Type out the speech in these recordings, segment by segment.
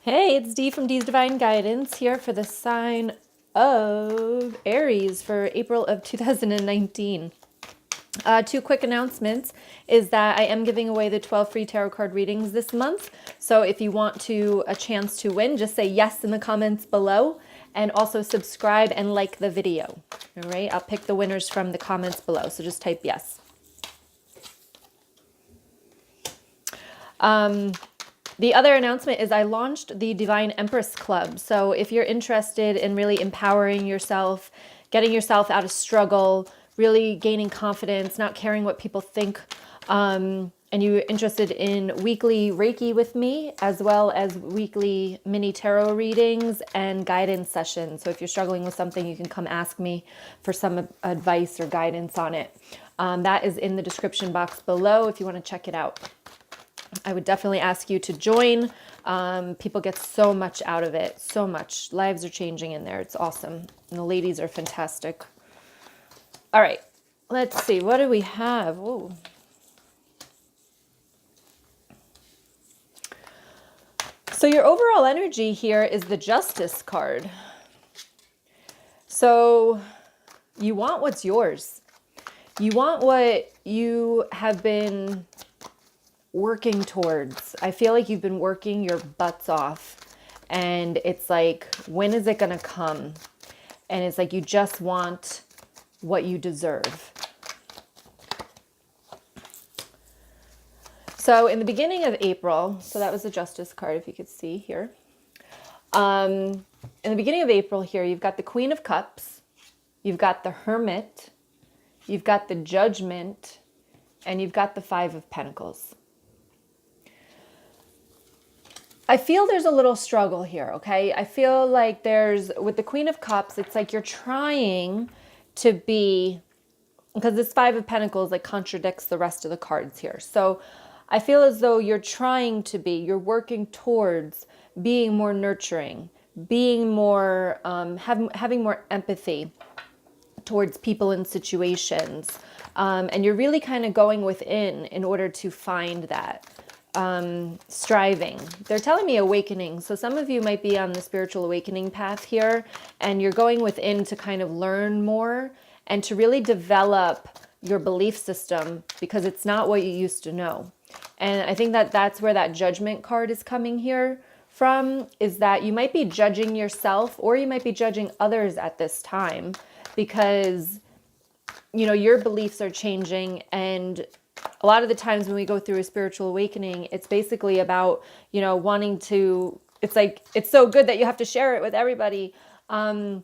Hey, it's Dee from Dee's Divine Guidance here for the sign of Aries for April of 2019. Two quick announcements is that I am giving away the 12 free tarot card readings this month. So if you want a chance to win, just say yes in the comments below and also subscribe and like the video. All right, I'll pick the winners from the comments below. So just type yes. The other announcement is I launched the Divine Empress Club. So if you're interested in really empowering yourself, getting yourself out of struggle, really gaining confidence, not caring what people think, and you're interested in weekly Reiki with me, as well as weekly mini tarot readings and guidance sessions. So if you're struggling with something, you can come ask me for some advice or guidance on it. That is in the description box below if you want to check it out. I would definitely ask you to join. People get so much out of it. So much. Lives are changing in there. It's awesome. And the ladies are fantastic. All right. Let's see. What do we have? Whoa. So your overall energy here is the Justice card. So you want what's yours. You want what you have been working towards. I feel like you've been working your butts off and it's like, when is it going to come? And it's like you just want what you deserve. So in the beginning of April, so that was the Justice card, if you could see here. In the beginning of April here, you've got the Queen of Cups, you've got the Hermit, you've got the Judgment, and you've got the Five of Pentacles. I feel there's a little struggle here, okay? I feel like with the Queen of Cups, it's like you're trying to be, because this Five of Pentacles like contradicts the rest of the cards here. So I feel as though you're working towards being more nurturing, being more, having more empathy towards people and situations. And you're really kind of going within in order to find that. Striving. They're telling me awakening. So some of you might be on the spiritual awakening path here, and you're going within to kind of learn more and to really develop your belief system, because it's not what you used to know. And I think that that's where that Judgment card is coming here from, is that you might be judging yourself or you might be judging others at this time, because your beliefs are changing. And a lot of the times when we go through a spiritual awakening, it's basically about, wanting to, it's like, it's so good that you have to share it with everybody. But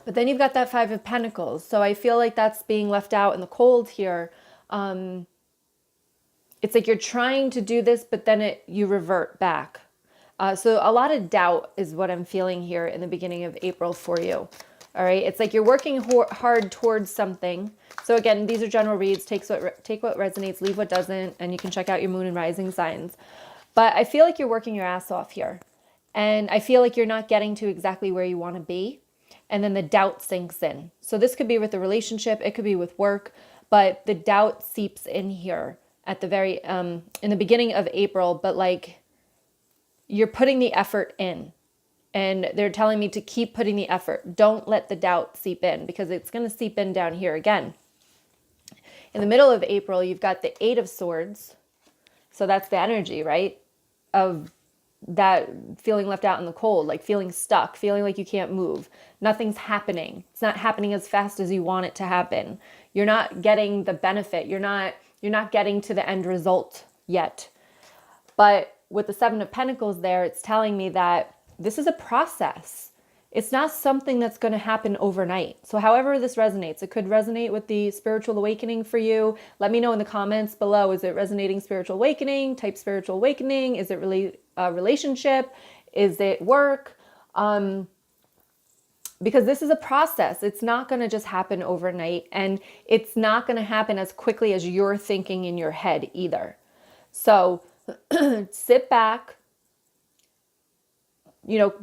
then you've got that Five of Pentacles. So I feel like that's being left out in the cold here. It's like you're trying to do this, but then you revert back. So a lot of doubt is what I'm feeling here in the beginning of April for you. All right. It's like you're working hard towards something. So again, these are general reads. Take what resonates, leave what doesn't, and you can check out your moon and rising signs. But I feel like you're working your ass off here. And I feel like you're not getting to exactly where you want to be. And then the doubt sinks in. So this could be with a relationship. It could be with work. But the doubt seeps in here at the very, in the beginning of April. But like, you're putting the effort in. And they're telling me to keep putting the effort. Don't let the doubt seep in, because it's going to seep in down here again. In the middle of April, you've got the Eight of Swords. So that's the energy, right? Of that feeling left out in the cold, like feeling stuck, feeling like you can't move. Nothing's happening. It's not happening as fast as you want it to happen. You're not getting the benefit. You're not getting to the end result yet. But with the Seven of Pentacles there, it's telling me that this is a process. It's not something that's going to happen overnight. So however this resonates, it could resonate with the spiritual awakening for you. Let me know in the comments below. Is it resonating spiritual awakening? Type spiritual awakening. Is it really a relationship? Is it work? Because this is a process. It's not going to just happen overnight. And it's not going to happen as quickly as you're thinking in your head either. So sit back,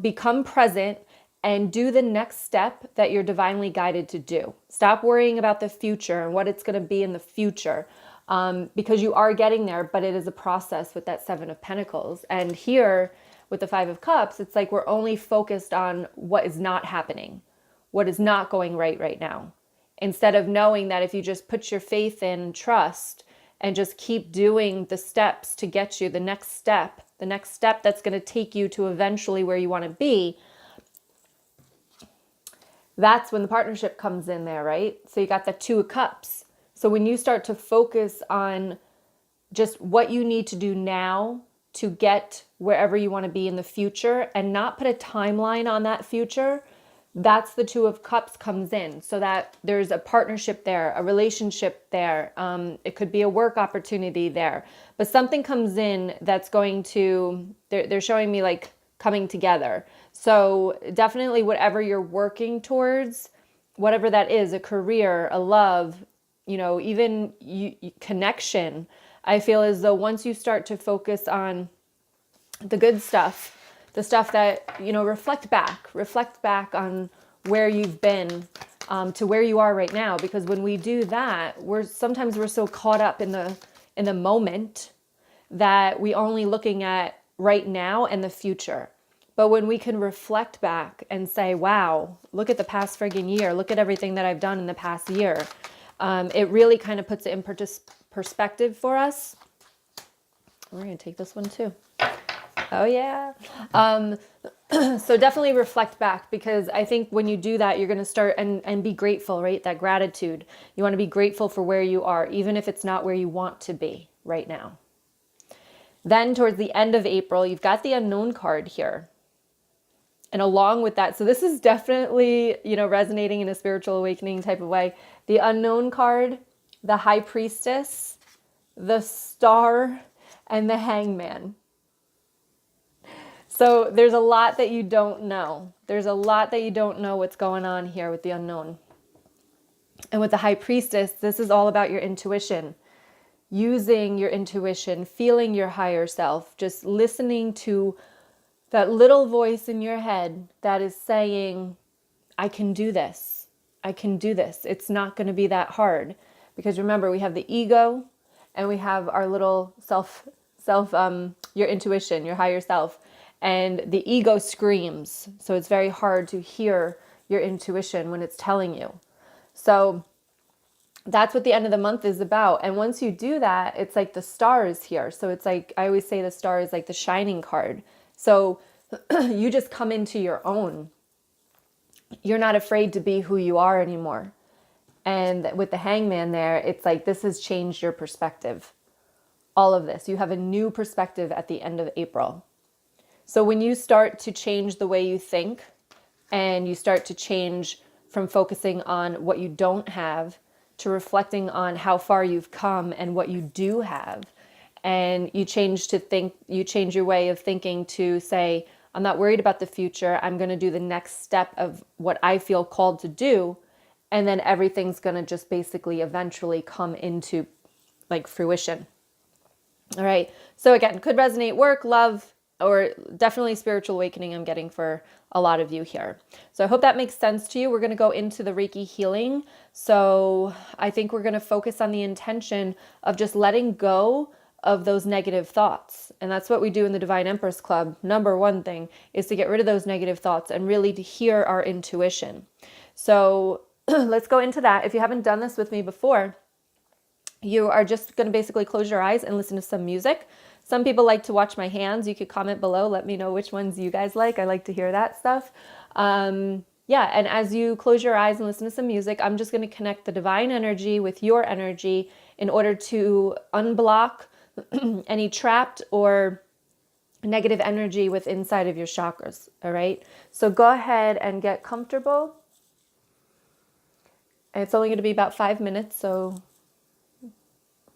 become present and do the next step that you're divinely guided to do. Stop worrying about the future and what it's going to be in the future, because you are getting there, but it is a process with that Seven of Pentacles. And here with the Five of Cups, it's like we're only focused on what is not happening, what is not going right now. Instead of knowing that if you just put your faith in, trust, and just keep doing the steps to get you the next step that's going to take you to eventually where you want to be, that's when the partnership comes in there, right? So you got the Two of Cups. So when you start to focus on just what you need to do now to get wherever you want to be in the future and not put a timeline on that future, that's the Two of Cups comes in, so that there's a partnership there, a relationship there. It could be a work opportunity there, but something comes in that's going to, they're showing me like coming together. So definitely whatever you're working towards, whatever that is, a career, a love, even connection, I feel as though once you start to focus on the good stuff, the stuff that, reflect back on where you've been, to where you are right now. Because when we do that, sometimes we're so caught up in the moment that we only looking at right now and the future. But when we can reflect back and say, wow, look at the past friggin' year, look at everything that I've done in the past year, it really kind of puts it in perspective for us. We're going to take this one too. Oh yeah. So definitely reflect back, because I think when you do that, you're going to start and be grateful, right? That gratitude. You want to be grateful for where you are, even if it's not where you want to be right now. Then towards the end of April, you've got the Unknown card here. And along with that, so this is definitely, resonating in a spiritual awakening type of way. The Unknown card, the High Priestess, the Star, and the Hangman. So there's a lot that you don't know. There's a lot that you don't know what's going on here with the unknown. And with the High Priestess, this is all about your intuition. Using your intuition, feeling your higher self, just listening to that little voice in your head that is saying, I can do this. I can do this. It's not going to be that hard. Because remember, we have the ego and we have our little your intuition, your higher self. And the ego screams. So it's very hard to hear your intuition when it's telling you. So that's what the end of the month is about. And once you do that, it's like the Star is here. So it's like, I always say the Star is like the shining card. So you just come into your own. You're not afraid to be who you are anymore. And with the Hangman there, it's like this has changed your perspective. All of this. You have a new perspective at the end of April. So when you start to change the way you think, and you start to change from focusing on what you don't have to reflecting on how far you've come and what you do have, and you change your way of thinking to say, I'm not worried about the future. I'm going to do the next step of what I feel called to do. And then everything's going to just basically eventually come into like fruition. All right. So again, could resonate work, love, or definitely spiritual awakening I'm getting for a lot of you here. So I hope that makes sense to you. We're going to go into the Reiki healing. So I think we're going to focus on the intention of just letting go of those negative thoughts. And that's what we do in the Divine Empress Club. Number one thing is to get rid of those negative thoughts and really to hear our intuition. So let's go into that. If you haven't done this with me before, you are just going to basically close your eyes and listen to some music. Some people like to watch my hands. You could comment below. Let me know which ones you guys like. I like to hear that stuff. And as you close your eyes and listen to some music, I'm just going to connect the divine energy with your energy in order to unblock any trapped or negative energy with inside of your chakras. All right. So go ahead and get comfortable. It's only going to be about 5 minutes, so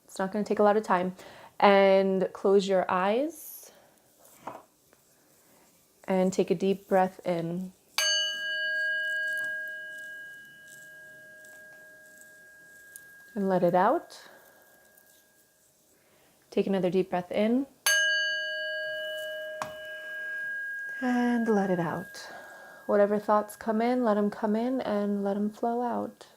it's not going to take a lot of time. And close your eyes and take a deep breath in. And let it out. Take another deep breath in. And let it out. Whatever thoughts come in, let them come in and let them flow out.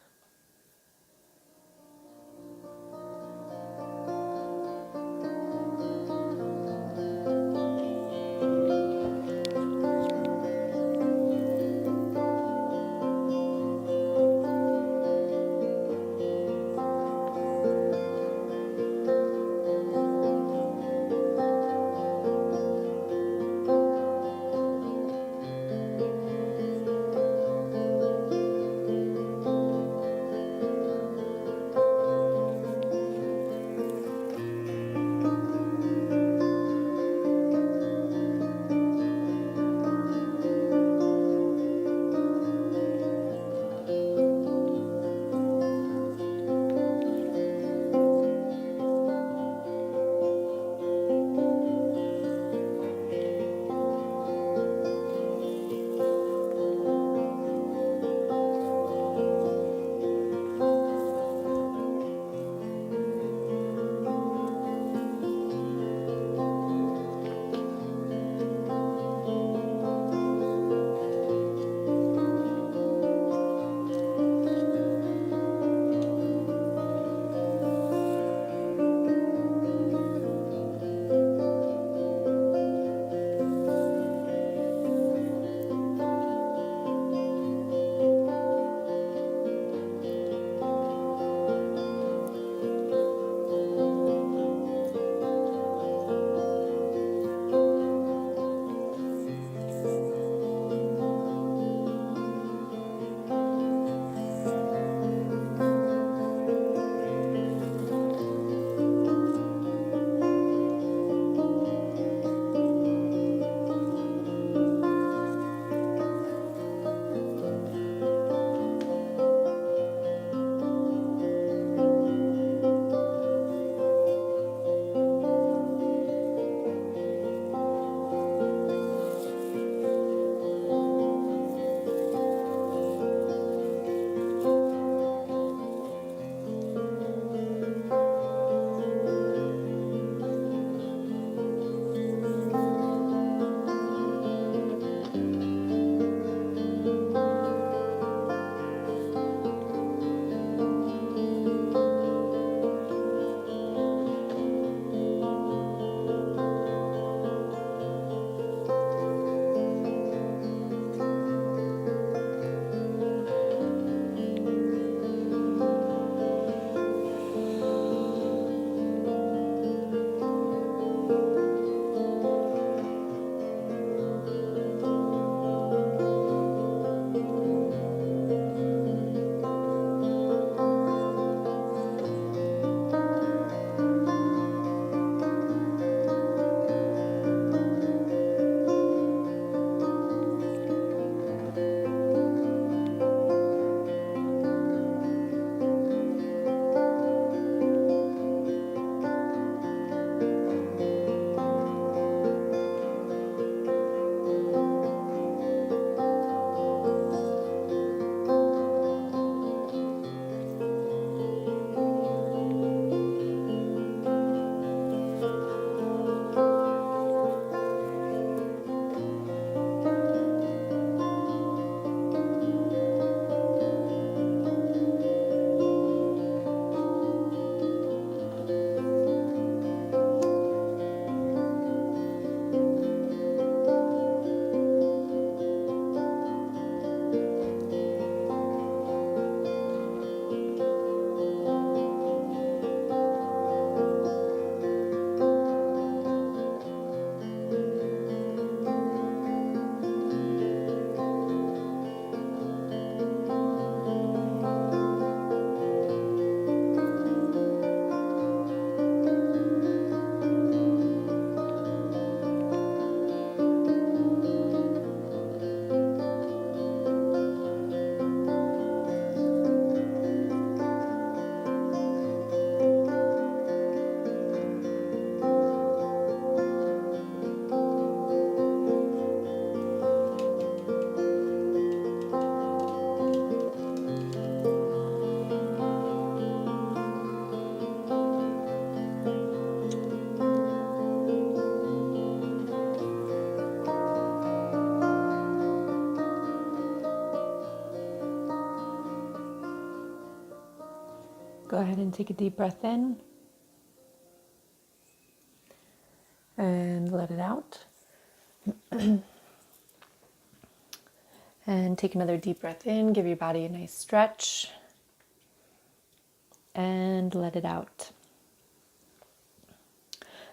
ahead and take a deep breath in and let it out. And take another deep breath in, give your body a nice stretch, and let it out.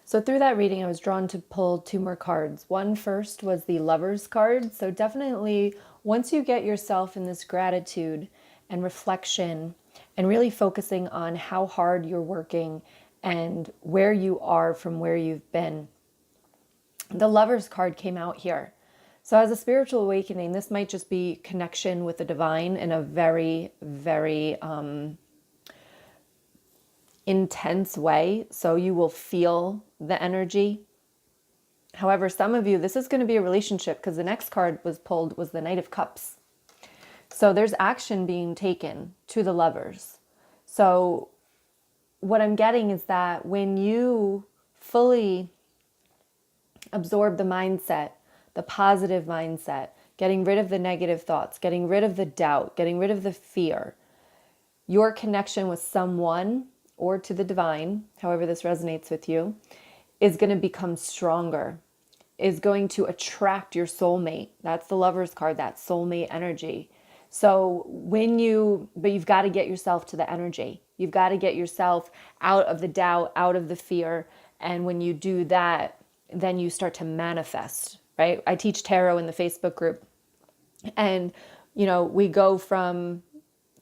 So through that reading, I was drawn to pull two more cards. One first was the Lover's card. So definitely, once you get yourself in this gratitude and reflection and really focusing on how hard you're working and where you are from where you've been, the Lover's card came out here. So as a spiritual awakening, this might just be connection with the divine in a very, very intense way. So you will feel the energy. However, some of you, this is going to be a relationship, because the next card was pulled was the Knight of Cups. So there's action being taken to the lovers. So what I'm getting is that when you fully absorb the mindset, the positive mindset, getting rid of the negative thoughts, getting rid of the doubt, getting rid of the fear, your connection with someone or to the divine, however this resonates with you, is going to become stronger, is going to attract your soulmate. That's the Lover's card, that soulmate energy. So but you've got to get yourself to the energy. You've got to get yourself out of the doubt, out of the fear. And when you do that, then you start to manifest, right? I teach tarot in the Facebook group. And, we go from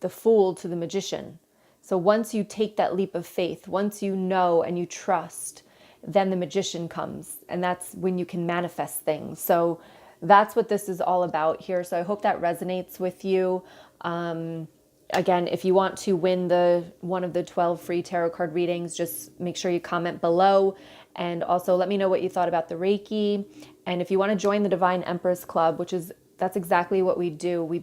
the Fool to the Magician. So once you take that leap of faith, once you know and you trust, then the Magician comes. And that's when you can manifest things. So that's what this is all about here. So I hope that resonates with you. Again, if you want to win one of the 12 free tarot card readings, just make sure you comment below. And also let me know what you thought about the Reiki. And if you want to join the Divine Empress Club, that's exactly what we do. We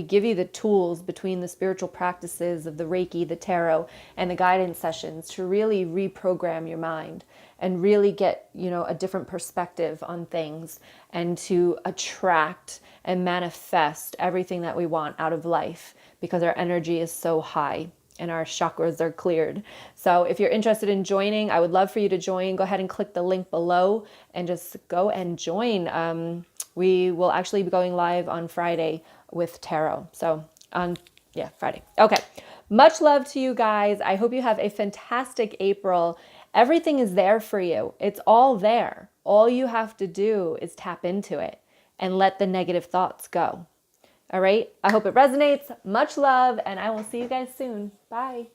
give you the tools between the spiritual practices of the Reiki, the tarot, and the guidance sessions to really reprogram your mind and really get, a different perspective on things, and to attract and manifest everything that we want out of life, because our energy is so high and our chakras are cleared. So if you're interested in joining, I would love for you to join. Go ahead and click the link below and just go and join. We will actually be going live on Friday with tarot. So Friday. Okay. Much love to you guys. I hope you have a fantastic April. Everything is there for you. It's all there. All you have to do is tap into it and let the negative thoughts go. All right. I hope it resonates. Much love, and I will see you guys soon. Bye.